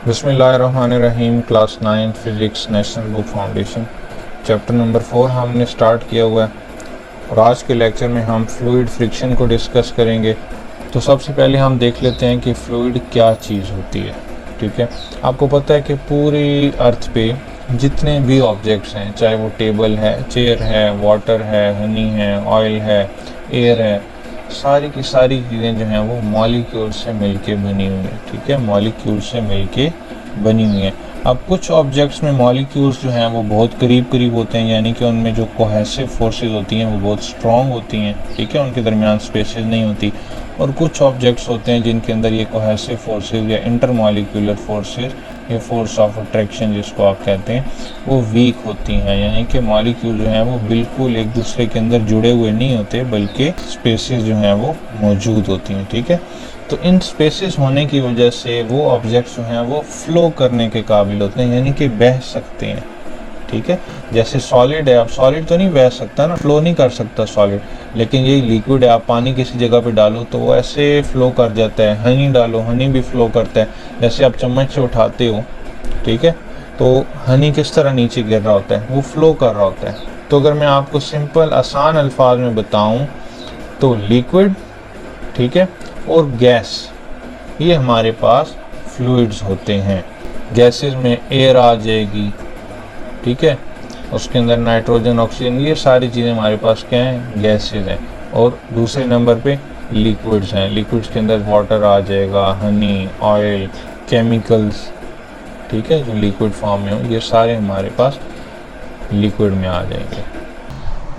बिस्मिल्लाहिर्रहमानिर्रहीम। Class 9 physics national book foundation chapter number 4 हमने start किया हुआ है और आज के लेक्चर में हम फ्लूइड फ्रिक्शन को डिस्कस करेंगे। तो सबसे पहले हम देख लेते हैं कि फ्लूइड क्या चीज़ होती है। ठीक है, आपको पता है कि पूरी अर्थ पे जितने भी ऑब्जेक्ट्स हैं, चाहे वो टेबल है, चेयर है, वाटर है, हनी है, ऑयल है, एयर है, सारी की सारी चीज़ें जो हैं वो मॉलिक्यूल से मिलके बनी हुई हैं। ठीक है, मॉलिक्यूल से मिलके बनी हुई हैं। अब कुछ ऑब्जेक्ट्स में मॉलिक्यूल्स जो हैं वो बहुत करीब करीब होते हैं, यानी कि उनमें जो कोहेसिव फोर्सेस होती हैं वो बहुत स्ट्रॉन्ग होती हैं। ठीक है, उनके दरमियान स्पेसेस नहीं होती। और कुछ ऑब्जेक्ट्स होते हैं जिनके अंदर ये कोहेसिव फोर्सेस या इंटरमॉलिक्यूलर फोर्सेस या फोर्स ऑफ अट्रैक्शन जिसको आप कहते हैं वो वीक होती हैं, यानी कि मॉलिक्यूल जो हैं वो बिल्कुल एक दूसरे के अंदर जुड़े हुए नहीं होते, बल्कि स्पेसेस जो हैं वो मौजूद होती हैं। ठीक है, तो इन स्पेसेस होने की वजह से वो ऑब्जेक्ट्स जो हैं वो फ्लो करने के काबिल होते हैं, यानी कि बह सकते हैं। ठीक है, जैसे सॉलिड है, अब सॉलिड तो नहीं बह सकता ना, फ्लो नहीं कर सकता सॉलिड, लेकिन ये लिक्विड है, आप पानी किसी जगह पे डालो तो वो ऐसे फ्लो कर जाता है। हनी डालो, हनी भी फ्लो करता है, जैसे आप चम्मच से उठाते हो, ठीक है, तो हनी किस तरह नीचे गिर रहा होता है, वो फ्लो कर रहा होता है। तो अगर मैं आपको सिंपल आसान अल्फाज में बताऊं तो लिक्विड, ठीक है, और गैस, ये हमारे पास फ्लूइड्स होते हैं। गैसेस में एयर आ जाएगी, ठीक है, उसके अंदर नाइट्रोजन, ऑक्सीजन, ये सारी चीज़ें हमारे पास क्या हैं, गैसेस हैं। और दूसरे नंबर पे लिक्विड्स हैं, लिक्विड्स के अंदर वाटर आ जाएगा, हनी, ऑयल, केमिकल्स, ठीक है, जो लिक्विड फॉर्म में हो, ये सारे हमारे पास लिक्विड में आ जाएंगे।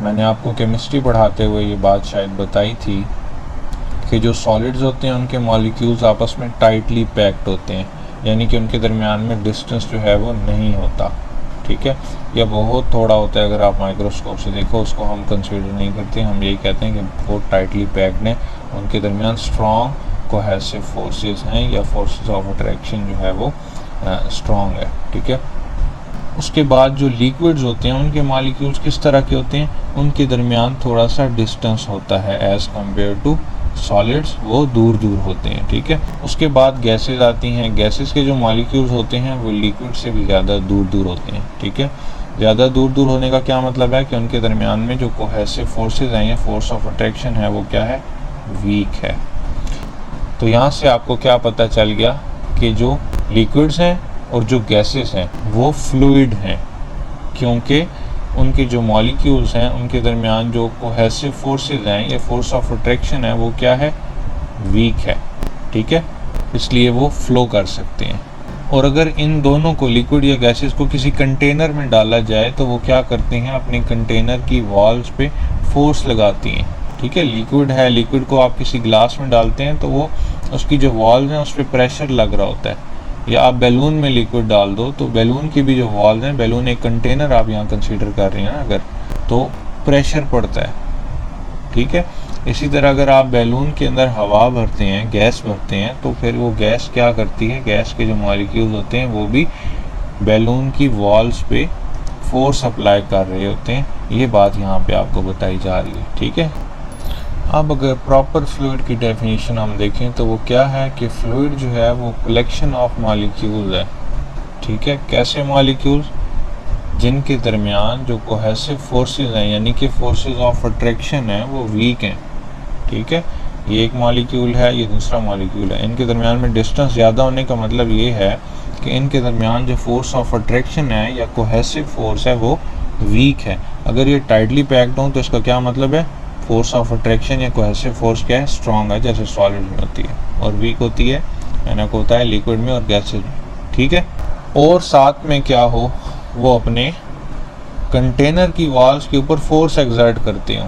मैंने आपको केमिस्ट्री पढ़ाते हुए ये बात शायद बताई थी कि जो सॉलिड्स होते हैं उनके मॉलिक्यूल्स आपस में टाइटली पैक्ड होते हैं, यानी कि उनके दरमियान में डिस्टेंस जो है वो नहीं होता। ठीक है, या बहुत थोड़ा होता है, अगर आप माइक्रोस्कोप से देखो उसको हम कंसीडर नहीं करते, हम यही कहते हैं कि बहुत टाइटली पैक्ड हैं, उनके दरमियान स्ट्रॉन्ग कोहेसिव फोर्सेस हैं या फोर्सेस ऑफ अट्रैक्शन जो है वो स्ट्रॉन्ग है। ठीक है, उसके बाद जो लिक्विड्स होते हैं उनके मॉलिक्यूल्स किस तरह के होते हैं, उनके दरमियान थोड़ा सा डिस्टेंस होता है एज़ कम्पेयर टू सॉलिड्स, वो दूर दूर होते हैं। ठीक है, उसके बाद गैसेस आती हैं, गैसेस के जो मॉलिक्यूल्स होते हैं वो लिक्विड से भी ज़्यादा दूर दूर होते हैं। ठीक है, ज़्यादा दूर दूर होने का क्या मतलब है कि उनके दरमियान में जो कोहेसिव फोर्सेस हैं या फोर्स ऑफ अट्रैक्शन है वो क्या है, वीक है। तो यहाँ से आपको क्या पता चल गया कि जो लिक्विड्स हैं और जो गैसेस हैं वो फ्लूइड हैं, क्योंकि उनके जो मॉलिक्यूल्स हैं उनके दरमियान जो कोहेसिव फोर्सेस हैं या फोर्स ऑफ अट्रैक्शन है वो क्या है, वीक है। ठीक है, इसलिए वो फ्लो कर सकते हैं। और अगर इन दोनों को, लिक्विड या गैसेस को, किसी कंटेनर में डाला जाए तो वो क्या करते हैं, अपने कंटेनर की वॉल्स पे फोर्स लगाती हैं। ठीक है, लिक्विड है, लिक्विड को आप किसी ग्लास में डालते हैं तो वो उसकी जो वॉल्स हैं उस पर प्रेशर लग रहा होता है, या आप बैलून में लिक्विड डाल दो तो बैलून की भी जो वॉल्स हैं, बैलून एक कंटेनर आप यहाँ कंसीडर कर रहे हैं ना अगर, तो प्रेशर पड़ता है। ठीक है, इसी तरह अगर आप बैलून के अंदर हवा भरते हैं, गैस भरते हैं, तो फिर वो गैस क्या करती है, गैस के जो मॉलिक्यूल्स होते हैं वो भी बैलून की वॉल्स पे फोर्स अप्लाई कर रहे होते हैं। ये बात यहाँ पे आपको बताई जा रही है। ठीक है, अब अगर प्रॉपर फ्लूइड की डेफिनेशन हम देखें तो वो क्या है कि फ्लूइड जो है वो कलेक्शन ऑफ मॉलिक्यूल्स है। ठीक है, कैसे मॉलिक्यूल्स, जिनके दरमियान जो कोहेसिव फोर्सेस हैं यानी कि फोर्सेस ऑफ अट्रैक्शन है वो वीक हैं। ठीक है, ये एक मॉलिक्यूल है, ये दूसरा मॉलिक्यूल है, इनके दरमियान में डिस्टेंस ज़्यादा होने का मतलब ये है कि इनके दरमियान जो फोर्स ऑफ अट्रैक्शन है या कोहेसिव फोर्स है वो वीक है। अगर ये टाइटली पैक्ड हो तो इसका क्या मतलब है, फोर्स ऑफ अट्रैक्शन या कोहेसिव फोर्स क्या है, स्ट्रॉन्ग है, जैसे सॉलिड में होती है, और वीक होती है मैंने को होता है लिक्विड में और गैसेज में। ठीक है, और साथ में क्या हो, वो अपने कंटेनर की वॉल्स के ऊपर फोर्स एक्सर्ट करते हो,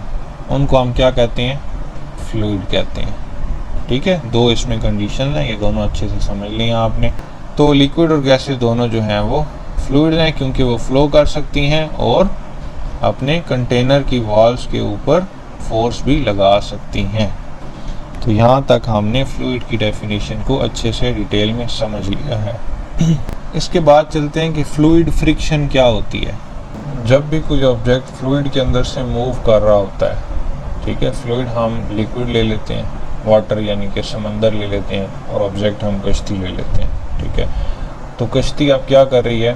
उनको हम क्या कहते हैं, फ्लूइड कहते हैं। ठीक है, दो इसमें कंडीशन हैं, ये दोनों अच्छे से समझ लिया आपने। तो लिक्विड और गैसेज दोनों जो हैं वो फ्लूइड हैं, क्योंकि वो फ्लो कर सकती हैं और अपने कंटेनर की वॉल्स के ऊपर फोर्स भी लगा सकती हैं। तो यहाँ तक हमने फ्लूइड की डेफिनेशन को अच्छे से डिटेल में समझ लिया है। इसके बाद चलते हैं कि फ्लूइड फ्रिक्शन क्या होती है। जब भी कोई ऑब्जेक्ट फ्लूइड के अंदर से मूव कर रहा होता है, ठीक है, फ्लूइड हम लिक्विड ले लेते हैं, वाटर यानी कि समंदर ले लेते हैं, और ऑब्जेक्ट हम कश्ती ले लेते हैं। ठीक है, तो कश्ती अब क्या कर रही है,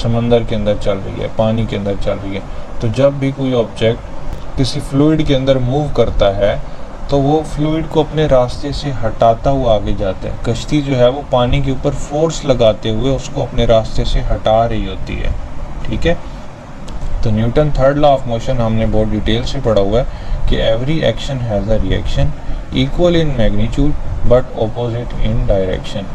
समंदर के अंदर चल रही है, पानी के अंदर चल रही है। तो जब भी कोई ऑब्जेक्ट किसी फ्लूइड के अंदर मूव करता है तो वो फ्लूइड को अपने रास्ते से हटाता हुआ आगे जाता है। कश्ती जो है वो पानी के ऊपर फोर्स लगाते हुए उसको अपने रास्ते से हटा रही होती है, ठीक है। तो Newton third law of motion हमने बहुत डिटेल से पढ़ा हुआ है कि every action has a reaction equal in magnitude but opposite in direction.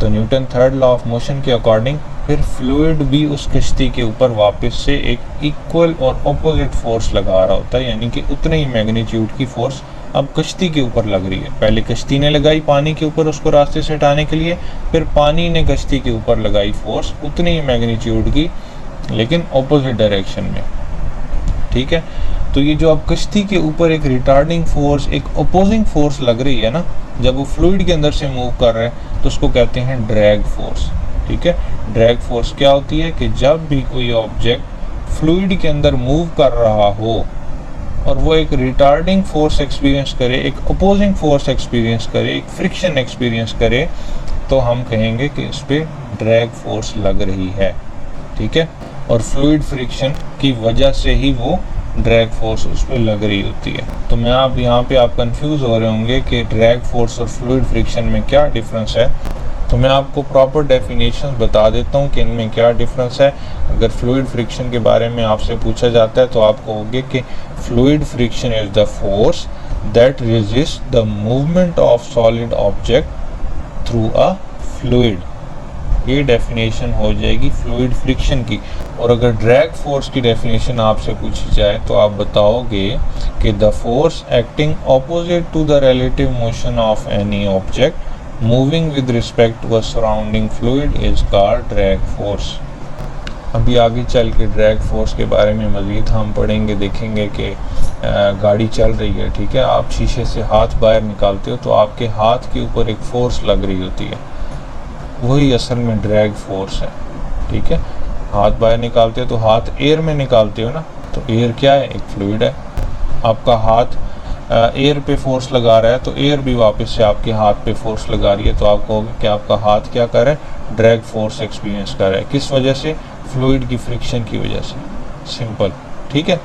तो Newton third law of motion के अकॉर्डिंग फिर फ्लूइड भी उस कश्ती के ऊपर वापस से एक इक्वल और ऑपोजिट फोर्स लगा रहा होता है, यानी कि उतने ही मैग्नीट्यूड की फोर्स अब कश्ती के ऊपर लग रही है। पहले कश्ती ने लगाई पानी के ऊपर उसको रास्ते से हटाने के लिए, फिर पानी ने कश्ती के ऊपर लगाई फोर्स उतनी ही मैग्नीट्यूड की लेकिन ऑपोजिट डायरेक्शन में, ठीक है। तो ये जो अब कश्ती के ऊपर एक रिटार्डिंग फोर्स, एक अपोजिंग फोर्स लग रही है ना, जब वो फ्लूइड के अंदर से मूव कर रहा है तो उसको कहते हैं ड्रैग फोर्स, ठीक है। ड्रैग फोर्स क्या होती है कि जब भी कोई ऑब्जेक्ट फ्लूइड के अंदर मूव कर रहा हो और वो एक रिटार्डिंग फोर्स एक्सपीरियंस करे, एक अपोजिंग फोर्स एक्सपीरियंस करे, एक फ्रिक्शन एक्सपीरियंस करे, तो हम कहेंगे कि इस पर ड्रैग फोर्स लग रही है, ठीक है। और फ्लूइड फ्रिक्शन की वजह से ही वो ड्रैग फोर्स उस पर लग रही होती है। तो मैं आप यहाँ पे आप कंफ्यूज हो रहे होंगे कि ड्रैग फोर्स और फ्लूइड फ्रिक्शन में क्या डिफरेंस है। तो मैं आपको प्रॉपर डेफिनेशन बता देता हूँ कि इनमें क्या डिफरेंस है। अगर फ्लूइड फ्रिक्शन के बारे में आपसे पूछा जाता है तो आप कहोगे कि fluid friction is the force that resist the movement of solid object through a fluid. ये डेफिनेशन हो जाएगी फ्लूइड फ्रिक्शन की। और अगर ड्रैग फोर्स की डेफिनेशन आपसे पूछी जाए तो आप बताओगे कि the force acting opposite to the relative motion of any object moving with respect to a surrounding fluid is called drag force. अभी आगे चल के ड्रैग फोर्स के बारे में मज़ीद हम पढ़ेंगे, देखेंगे कि गाड़ी चल रही है, ठीक है। आप शीशे से हाथ बाहर निकालते हो तो आपके हाथ के ऊपर एक फोर्स लग रही होती है, वही असल में ड्रैग फोर्स है, ठीक है। हाथ बाहर निकालते हो तो हाथ एयर में निकालते हो ना, तो एयर क्या है, एक फ्लूइड है। आपका हाथ एयर पे फोर्स लगा रहा है तो एयर भी वापस से आपके हाथ पे फोर्स लगा रही है, तो आप कहोगे कि आपका हाथ क्या कर रहा है, ड्रैग फोर्स एक्सपीरियंस कर रहा है। किस वजह से, फ्लूइड की फ्रिक्शन की वजह से, सिंपल, ठीक है।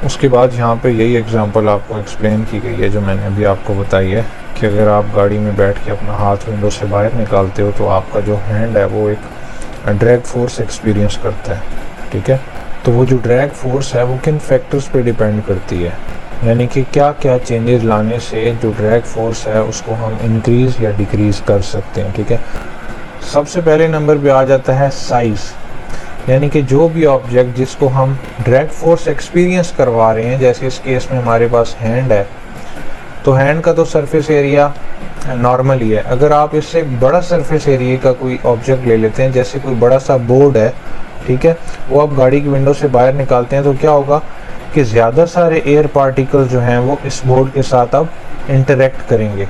उसके बाद यहाँ पे यही एग्जांपल आपको एक्सप्लेन की गई है जो मैंने अभी आपको बताई है कि अगर आप गाड़ी में बैठ के अपना हाथ विंडो से बाहर निकालते हो तो आपका जो हैंड है वो एक ड्रैग फोर्स एक्सपीरियंस करता है, ठीक है। तो वो जो ड्रैग फोर्स है वो किन फैक्टर्स पे डिपेंड करती है, यानी कि क्या क्या चेंजेस लाने से जो ड्रैग फोर्स है उसको हम इंक्रीज़ या डिक्रीज़ कर सकते हैं, ठीक है। सबसे पहले नंबर पे आ जाता है साइज़, यानी कि जो भी ऑब्जेक्ट जिसको हम ड्रैग फोर्स एक्सपीरियंस करवा रहे हैं, जैसे इस केस में हमारे पास हैंड है, तो हैंड का तो सरफेस एरिया नॉर्मल ही है। अगर आप इससे बड़ा सरफेस एरिया का कोई ऑब्जेक्ट ले लेते हैं, जैसे कोई बड़ा सा बोर्ड है, ठीक है, वो आप गाड़ी की विंडो से बाहर निकालते हैं तो क्या होगा कि ज़्यादा सारे एयर पार्टिकल जो हैं वो इस बोर्ड के साथ अब इंटरेक्ट करेंगे।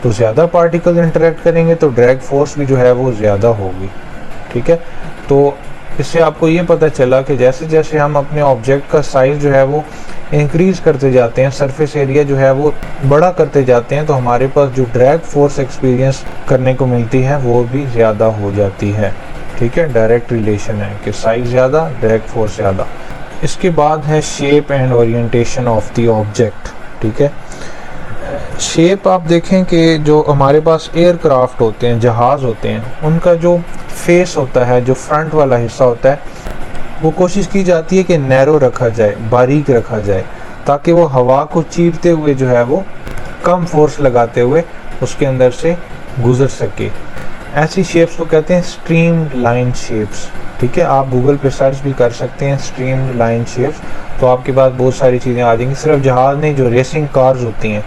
तो ज़्यादा पार्टिकल इंटरेक्ट करेंगे तो ड्रैग फोर्स भी जो है वो ज़्यादा होगी, ठीक है। तो इससे आपको ये पता चला कि जैसे जैसे हम अपने ऑब्जेक्ट का साइज़ जो है वो इंक्रीज़ करते जाते हैं, सरफेस एरिया जो है वो बड़ा करते जाते हैं, तो हमारे पास जो ड्रैग फोर्स एक्सपीरियंस करने को मिलती है वो भी ज़्यादा हो जाती है, ठीक है। डायरेक्ट रिलेशन है कि साइज़ ज़्यादा, ड्रैग फोर्स ज़्यादा। इसके बाद है shape and orientation of the object, ठीक है। शेप आप देखें कि जो हमारे पास एयरक्राफ्ट होते हैं, जहाज़ होते हैं, उनका जो फेस होता है, जो फ्रंट वाला हिस्सा होता है, वो कोशिश की जाती है कि नैरो रखा जाए, बारीक रखा जाए, ताकि वो हवा को चीरते हुए जो है वो कम फोर्स लगाते हुए उसके अंदर से गुजर सके। ऐसी शेप्स को कहते हैं स्ट्रीम लाइन शेप्स, ठीक है। आप गूगल पे सर्च भी कर सकते हैं स्ट्रीम लाइन शेप्स, तो आपके पास बहुत सारी चीज़ें आ जाएंगी। सिर्फ जहाज़ नहीं, जो रेसिंग कार्स होती हैं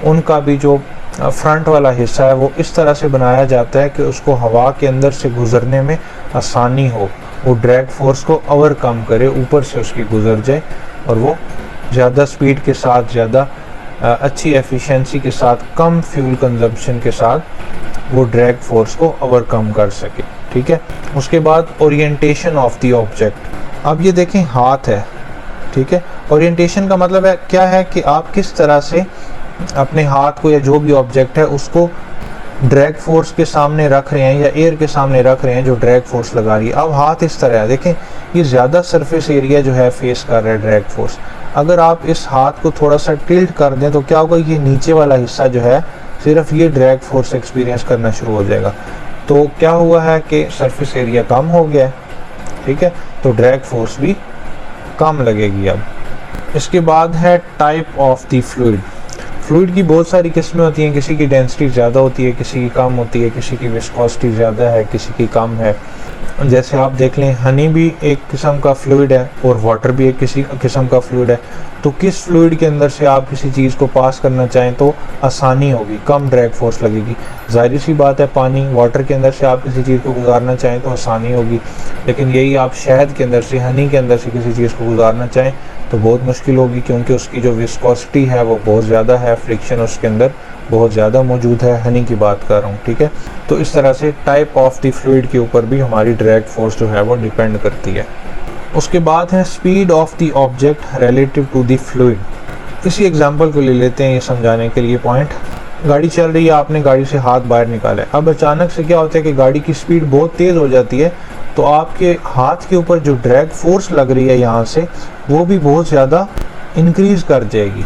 उनका भी जो फ्रंट वाला हिस्सा है वो इस तरह से बनाया जाता है कि उसको हवा के अंदर से गुजरने में आसानी हो, वो ड्रैग फोर्स को ओवरकम करे, ऊपर से उसकी गुजर जाए और वो ज़्यादा स्पीड के साथ, ज़्यादा अच्छी एफिशिएंसी के साथ, कम फ्यूल कंजम्पशन के साथ वो ड्रैग फोर्स को ओवरकम कर सके, ठीक है। उसके बाद ओरिएंटेशन ऑफ द ऑब्जेक्ट। अब ये देखें हाथ है, ठीक है। ओरिएंटेशन का मतलब है क्या है कि आप किस तरह से अपने हाथ को या जो भी ऑब्जेक्ट है उसको ड्रैग फोर्स के सामने रख रहे हैं या एयर के सामने रख रहे हैं जो ड्रैग फोर्स लगा रही है। अब हाथ इस तरह है, देखें ये ज़्यादा सरफेस एरिया जो है फेस कर रहा है ड्रैग फोर्स। अगर आप इस हाथ को थोड़ा सा टिल्ट कर दें तो क्या होगा, ये नीचे वाला हिस्सा जो है सिर्फ ये ड्रैग फोर्स एक्सपीरियंस करना शुरू हो जाएगा। तो क्या हुआ है कि सरफेस एरिया कम हो गया है, ठीक है, तो ड्रैग फोर्स भी कम लगेगी। अब इसके बाद है type of the fluid. Fluid की बहुत सारी किस्में होती हैं, किसी की डेंसिटी ज़्यादा होती है, किसी की कम होती है, किसी की विस्कोसिटी ज़्यादा है, किसी की कम है। जैसे आप देख लें, हनी भी एक किस्म का फ्लूइड है और वाटर भी एक किसी किस्म का फ्लूइड है। तो किस फ्लूइड के अंदर से आप किसी चीज़ को पास करना चाहें तो आसानी होगी, कम ड्रैग फोर्स लगेगी। जाहिर सी बात है, पानी वाटर के अंदर से आप किसी चीज़ को गुजारना चाहें तो आसानी होगी, लेकिन यही आप शहद के अंदर से, हनी के अंदर से किसी चीज़ को गुजारना चाहें तो बहुत मुश्किल होगी, क्योंकि उसकी जो विस्कोसिटी है वो बहुत ज़्यादा है, फ्रिक्शन उसके अंदर बहुत ज़्यादा मौजूद है। हनी की बात कर रहा हूँ, ठीक है। तो इस तरह से टाइप ऑफ द फ्लूइड के ऊपर भी हमारी ड्रैग फोर्स जो है वो डिपेंड करती है। उसके बाद है speed of the object relative to the fluid. इसी एग्जांपल को ले लेते हैं ये समझाने के लिए पॉइंट। गाड़ी चल रही है, आपने गाड़ी से हाथ बाहर निकाला है। अब अचानक से क्या होता है कि गाड़ी की स्पीड बहुत तेज़ हो जाती है, तो आपके हाथ के ऊपर जो ड्रैग फोर्स लग रही है यहाँ से, वो भी बहुत ज़्यादा इंक्रीज़ कर जाएगी,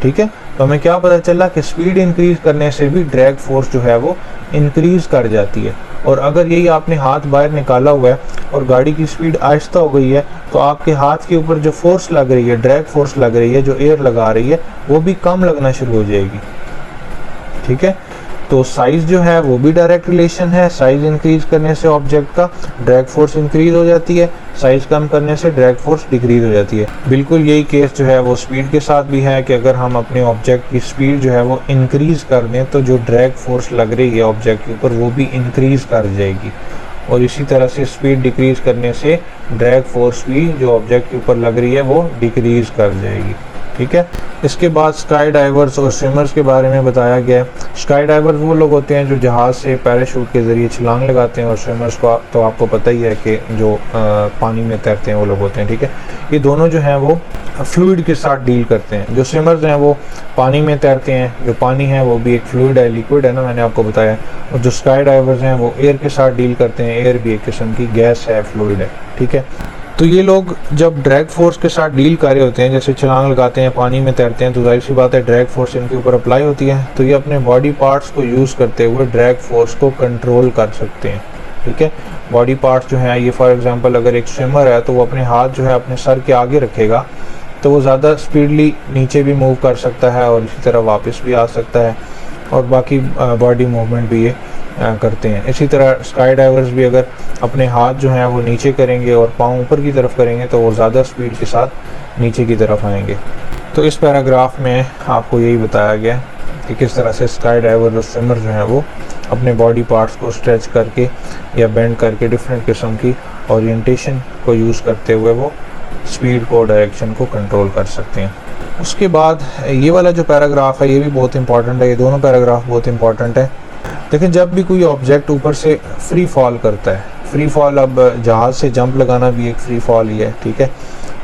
ठीक है। तो हमें क्या पता चला कि स्पीड इंक्रीज़ करने से भी ड्रैग फोर्स जो है वो इंक्रीज़ कर जाती है। और अगर यही आपने हाथ बाहर निकाला हुआ है और गाड़ी की स्पीड आहिस्ता हो गई है, तो आपके हाथ के ऊपर जो फोर्स लग रही है, ड्रैग फोर्स लग रही है, जो एयर लगा रही है, वो भी कम लगना शुरू हो जाएगी, ठीक है। तो साइज़ जो है वो भी डायरेक्ट रिलेशन है। साइज़ इंक्रीज़ करने से ऑब्जेक्ट का ड्रैग फोर्स इंक्रीज़ हो जाती है, साइज़ कम करने से ड्रैग फोर्स डिक्रीज़ हो जाती है। बिल्कुल यही केस जो है वो स्पीड के साथ भी है कि अगर हम अपने ऑब्जेक्ट की स्पीड जो है वो इंक्रीज़ कर दें तो जो ड्रैग फोर्स लग रही है ऑब्जेक्ट के ऊपर वो भी इंक्रीज़ कर जाएगी। और इसी तरह से स्पीड डिक्रीज़ करने से ड्रैग फोर्स भी जो ऑब्जेक्ट के ऊपर लग रही है वो डिक्रीज़ कर जाएगी, ठीक है। इसके बाद स्काई डाइवर्स और स्विमर्स के बारे में बताया गया है। स्काई डाइवर्स वो लोग होते हैं जो जहाज़ से पैराशूट के ज़रिए छलांग लगाते हैं, और स्विमर्स को तो आपको पता ही है कि जो पानी में तैरते हैं वो लोग होते हैं, ठीक है। ये दोनों जो हैं वो फ्लूइड के साथ डील करते हैं। जो स्विमर्स हैं वो पानी में तैरते हैं, जो पानी है वो भी एक फ्लूइड है, लिक्विड है ना, मैंने आपको बताया। और जो स्काई डाइवर्स हैं वो एयर के साथ डील करते हैं, एयर भी एक किस्म की गैस है, फ्लूइड है, ठीक है। तो ये लोग जब ड्रैग फोर्स के साथ डील कर रहे होते हैं, जैसे छलांग लगाते हैं, पानी में तैरते हैं, तो जाहिर सी बात है ड्रैग फोर्स इनके ऊपर अप्लाई होती है। तो ये अपने बॉडी पार्ट्स को यूज़ करते हुए ड्रैग फोर्स को कंट्रोल कर सकते हैं, ठीक है। बॉडी पार्ट्स जो हैं, ये फॉर एग्जांपल अगर एक स्विमर है तो वो अपने हाथ जो है अपने सर के आगे रखेगा तो वो ज़्यादा स्पीडली नीचे भी मूव कर सकता है और इसी तरह वापस भी आ सकता है, और बाकी बॉडी मूवमेंट भी ये करते हैं। इसी तरह स्काई डाइवर्स भी अगर अपने हाथ जो हैं वो नीचे करेंगे और पाँव ऊपर की तरफ करेंगे तो वो ज़्यादा स्पीड के साथ नीचे की तरफ आएंगे। तो इस पैराग्राफ में आपको यही बताया गया कि किस तरह से स्काई डाइवर और स्विमर जो हैं वो अपने बॉडी पार्ट्स को स्ट्रेच करके या बेंड करके डिफरेंट किस्म की ओरिएंटेशन को यूज़ करते हुए वो स्पीड को, डायरेक्शन को कंट्रोल कर सकते हैं। उसके बाद ये वाला जो पैराग्राफ है ये भी बहुत इंपॉर्टेंट है, ये दोनों पैराग्राफ बहुत इंपॉर्टेंट है। लेकिन जब भी कोई ऑब्जेक्ट ऊपर से फ्री फॉल करता है, फ्री फॉल, अब जहाज़ से जंप लगाना भी एक फ्री फॉल ही है, ठीक है।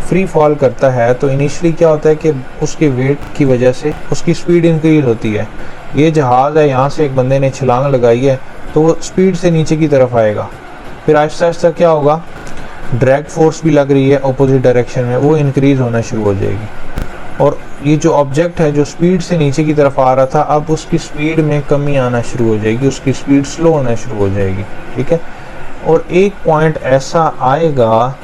फ्री फॉल करता है तो इनिशियली क्या होता है कि उसके वेट की वजह से उसकी स्पीड इंक्रीज होती है। ये जहाज़ है, यहाँ से एक बंदे ने छलांग लगाई है तो वो स्पीड से नीचे की तरफ आएगा, फिर आहिस्ता आहिस्ता क्या होगा, ड्रैग फोर्स भी लग रही है अपोजिट डायरेक्शन में, वो इंक्रीज़ होना शुरू हो जाएगी। और ये जो ऑब्जेक्ट है जो स्पीड से नीचे की तरफ आ रहा था, अब उसकी स्पीड में कमी आना शुरू हो जाएगी, उसकी स्पीड स्लो होना शुरू हो जाएगी, ठीक है। और एक पॉइंट ऐसा आएगा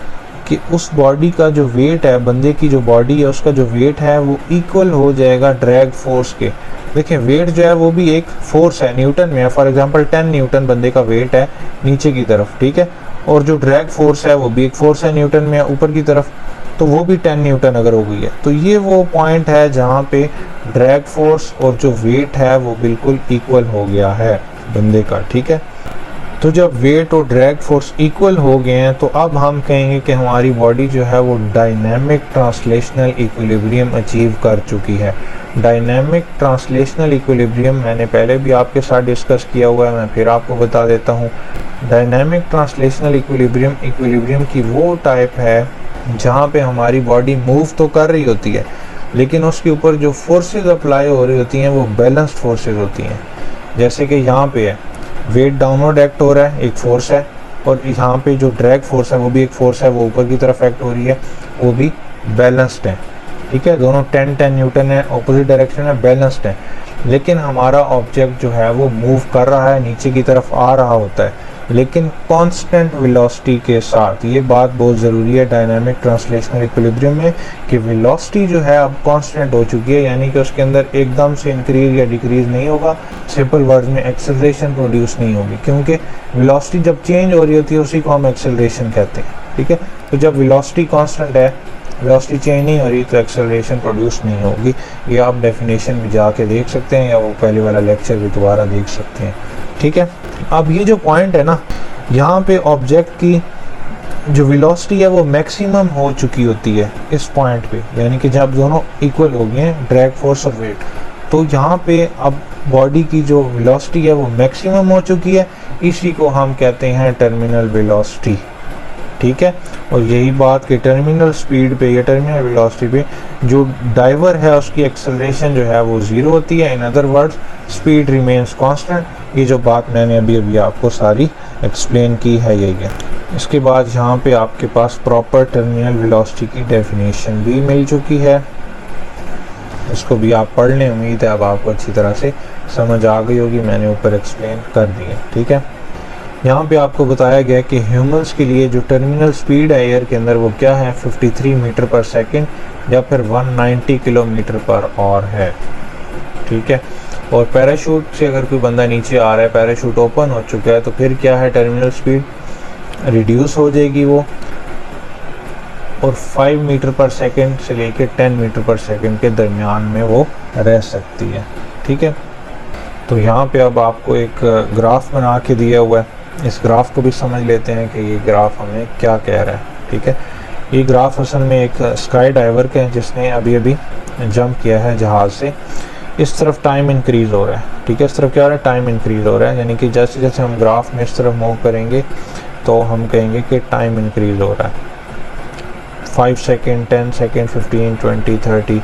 कि उस बॉडी का जो वेट है, बंदे की जो बॉडी है उसका जो वेट है वो इक्वल हो जाएगा ड्रैग फोर्स के। देखिए वेट जो है वो भी एक फोर्स है, न्यूटन में है। फॉर एग्जांपल 10 न्यूटन बंदे का वेट है नीचे की तरफ, ठीक है। और जो ड्रैग फोर्स है वो भी एक फोर्स है, न्यूटन में ऊपर की तरफ, तो वो भी 10 न्यूटन अगर हो गई है। तो ये वो पॉइंट है जहाँ पे ड्रैग फोर्स और जो वेट है वो बिल्कुल इक्वल हो गया है बंदे का, ठीक है। तो जब वेट और ड्रैग फोर्स इक्वल हो गए हैं तो अब हम कहेंगे कि हमारी बॉडी जो है वो डायनेमिक ट्रांसलेशनल इक्विलिब्रियम अचीव कर चुकी है। डायनेमिक ट्रांसलेशनल इक्विलिब्रियम मैंने पहले भी आपके साथ डिस्कस किया हुआ है, मैं फिर आपको बता देता हूँ। डायनेमिक ट्रांसलेशनल इक्विलिब्रियम की वो टाइप है जहाँ पे हमारी बॉडी मूव तो कर रही होती है लेकिन उसके ऊपर जो फोर्सेस अप्लाई हो रही होती हैं वो बैलेंस्ड फोर्सेस होती हैं। जैसे कि यहाँ पे है वेट डाउनवर्ड एक्ट हो रहा है, एक फोर्स है, और यहाँ पे जो ड्रैग फोर्स है वो भी एक फोर्स है, वो ऊपर की तरफ एक्ट हो रही है, वो भी बैलेंस्ड है। ठीक है, दोनों 10-10 न्यूटन है, ऑपोजिट डायरेक्शन में बैलेंस्ड है। लेकिन हमारा ऑब्जेक्ट जो है वो मूव कर रहा है, नीचे की तरफ आ रहा होता है, लेकिन कांस्टेंट वेलोसिटी के साथ। ये बात बहुत ज़रूरी है डायनामिक ट्रांसलेशनल इक्विलिब्रियम में कि वेलोसिटी जो है अब कांस्टेंट हो चुकी है, यानी कि उसके अंदर एकदम से इंक्रीज या डिक्रीज नहीं होगा। सिंपल वर्ड्स में एक्सेलरेशन प्रोड्यूस नहीं होगी, क्योंकि वेलोसिटी जब चेंज हो रही होती है उसी को हम एक्सेलरेशन कहते हैं। ठीक है, तो जब वेलोसिटी कांस्टेंट है, वेलोसिटी चेंज नहीं हो रही, तो एक्सेलरेशन प्रोड्यूस नहीं होगी। ये आप डेफिनेशन में जाके देख सकते हैं, या वो पहले वाला लेक्चर भी दोबारा देख सकते हैं। ठीक है, अब ये जो पॉइंट है ना, यहाँ पे ऑब्जेक्ट की जो वेलोसिटी है वो मैक्सिमम हो चुकी होती है इस पॉइंट पे, यानी कि जब दोनों इक्वल हो गए हैं ड्रैग फोर्स और वेट, तो यहाँ पे अब बॉडी की जो वेलोसिटी है वो मैक्सिमम हो चुकी है। इसी को हम कहते हैं टर्मिनल वेलोसिटी। ठीक है, और यही बात कि टर्मिनल स्पीड पे या टर्मिनल वेलोसिटी पे जो डाइवर है उसकी एक्सेलरेशन जो है वो ज़ीरो होती है। In other words speed remains constant. ये जो बात मैंने अभी आपको सारी एक्सप्लेन की है यही है। इसके बाद यहाँ पे आपके पास प्रॉपर टर्मिनल वेलोसिटी की डेफिनेशन भी मिल चुकी है, इसको भी आप पढ़ लें। उम्मीद है अब आपको अच्छी तरह से समझ आ गई होगी, मैंने ऊपर एक्सप्लेन कर दी है। ठीक है, यहाँ पे आपको बताया गया कि ह्यूमंस के लिए जो टर्मिनल स्पीड है एयर के अंदर वो क्या है, 53 मीटर पर सेकंड या फिर 190 किलोमीटर पर आवर है। ठीक है, और पैराशूट से अगर कोई बंदा नीचे आ रहा है, पैराशूट ओपन हो चुका है, तो फिर क्या है, टर्मिनल स्पीड रिड्यूस हो जाएगी वो, और 5 मीटर पर सेकंड से लेकर 10 मीटर पर सेकंड के दरमियान में वो रह सकती है। ठीक है, तो यहाँ पे अब आपको एक ग्राफ बना के दिया हुआ है, इस ग्राफ को भी समझ लेते हैं कि ये ग्राफ हमें क्या कह रहा है। ठीक है, ये ग्राफ असल में एक स्काई डाइवर का है जिसने अभी जंप किया है जहाज़ से। इस तरफ टाइम इंक्रीज़ हो रहा है। ठीक है, इस तरफ क्या हो रहा है, टाइम इंक्रीज़ हो रहा है, यानी कि जैसे जैसे हम ग्राफ में इस तरफ मूव करेंगे तो हम कहेंगे कि टाइम इंक्रीज़ हो रहा है। 5 second, 10 second, 15, 20, 30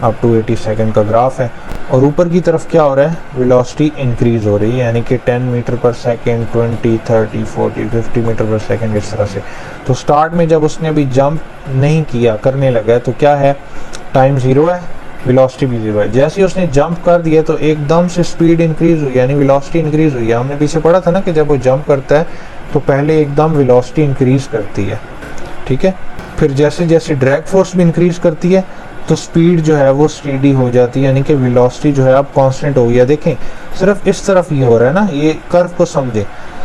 up to 80 second का ग्राफ है। और ऊपर की तरफ क्या हो रहा है, वेलोसिटी इंक्रीज़ हो रही है, यानी कि 10 मीटर पर सेकेंड, 20, 30, 40, 50 मीटर पर सेकेंड, इस तरह से। तो स्टार्ट में जब उसने अभी जंप नहीं किया, करने लगा है, तो क्या है, टाइम ज़ीरो है, वेलोसिटी भी ज़ीरो है। जैसे ही उसने जंप कर दिया तो एकदम से स्पीड इंक्रीज़ हुई, यानी वेलोसिटी इंक्रीज़ हुई है। हमने पीछे पढ़ा था ना कि जब वो जंप करता है तो पहले एकदम वेलोसिटी इंक्रीज़ करती है। ठीक है, फिर जैसे जैसे ड्रैग फोर्स भी इंक्रीज़ करती है तो स्पीड जो है वो स्टेडी हो जाती है, यानी कि वेलोसिटी जो है अब कांस्टेंट हो गया। देखें, सिर्फ इस तरफ ये हो रहा है ना, ये कर्व को समझें,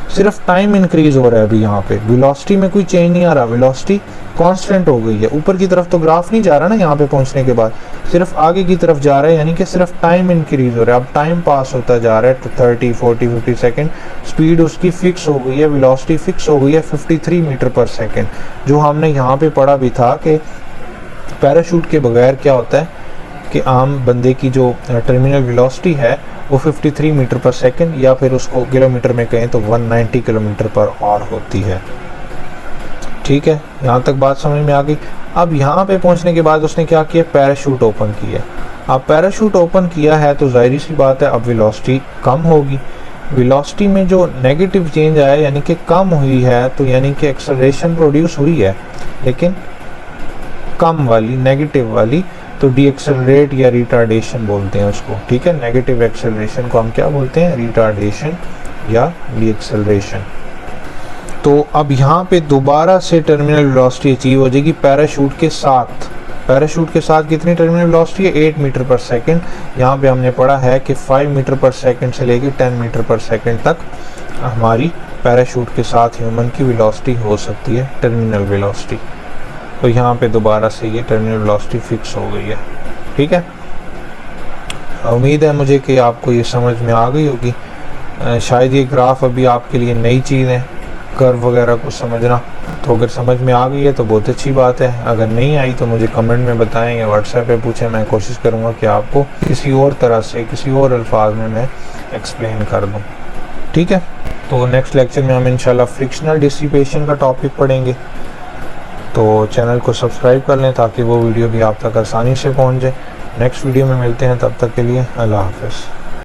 सिर्फ टाइम इंक्रीज हो रहा है अभी यहाँ पे, वेलोसिटी में कोई चेंज नहीं आ रहा, वेलोसिटी कांस्टेंट हो गई है। ऊपर की तरफ तो ग्राफ नहीं जा रहा ना, यहाँ पे पहुँचने के बाद सिर्फ आगे की तरफ जा रहा है, यानी कि सिर्फ टाइम इंक्रीज हो रहा है। अब टाइम पास होता जा रहा है, तो 30, 40, 50 सेकेंड, स्पीड उसकी फिक्स हो गई है, वेलोसिटी फिक्स हो गई है 53 मीटर पर सेकेंड। जो हमने यहाँ पे पढ़ा भी था कि पैराशूट के बगैर क्या होता है कि आम बंदे की जो टर्मिनल वेलोसिटी है वो 53 मीटर पर सेकंड, या फिर उसको किलोमीटर में कहें तो 190 किलोमीटर पर आवर होती है। ठीक है, यहाँ तक बात समझ में आ गई। अब यहाँ पे पहुँचने के बाद उसने क्या किया, पैराशूट ओपन किया। अब पैराशूट ओपन किया है तो जाहिर सी बात है अब वेलोसिटी कम होगी। वेलोसिटी में जो नेगेटिव चेंज आया यानी कि कम हुई है, तो यानी कि एक्सेलरेशन प्रोड्यूस हुई है लेकिन कम वाली, नेगेटिव वाली, तो डी एक्सेलरेट या रिटार्डेशन बोलते हैं उसको। ठीक है, नेगेटिव एक्सेलरेशन को हम क्या बोलते हैं, रिटार्डेशन या डी एक्सेलरेशन। तो अब यहाँ पे दोबारा से टर्मिनल वेलोसिटी अचीव हो जाएगी पैराशूट के साथ। पैराशूट के साथ कितनी टर्मिनल वेलोसिटी है, 8 मीटर पर सेकंड। यहाँ पे हमने पढ़ा है कि 5 मीटर पर सेकंड से लेकर 10 मीटर पर सेकंड तक हमारी पैराशूट के साथ ह्यूमन की वेलोसिटी हो सकती है, टर्मिनल वेलोसिटी। तो यहाँ पे दोबारा से ये टर्मिनल वेलोसिटी फिक्स हो गई है। ठीक है, उम्मीद है मुझे कि आपको ये समझ में आ गई होगी। शायद ये ग्राफ अभी आपके लिए नई चीज़ है, कर्व वगैरह को समझना। तो अगर समझ में आ गई है तो बहुत अच्छी बात है, अगर नहीं आई तो मुझे कमेंट में बताएं या व्हाट्सएप पे पूछें, मैं कोशिश करूँगा कि आपको किसी और तरह से, किसी और अल्फाज में मैं एक्सप्लेन कर दूँ। ठीक है, तो नेक्स्ट लेक्चर में हम इंशाल्लाह फ्रिक्शनल डिसिपेशन का टॉपिक पढ़ेंगे। तो चैनल को सब्सक्राइब कर लें ताकि वो वीडियो भी आप तक आसानी से पहुंच जाए। नेक्स्ट वीडियो में मिलते हैं, तब तक के लिए अल्लाह हाफ़िज़।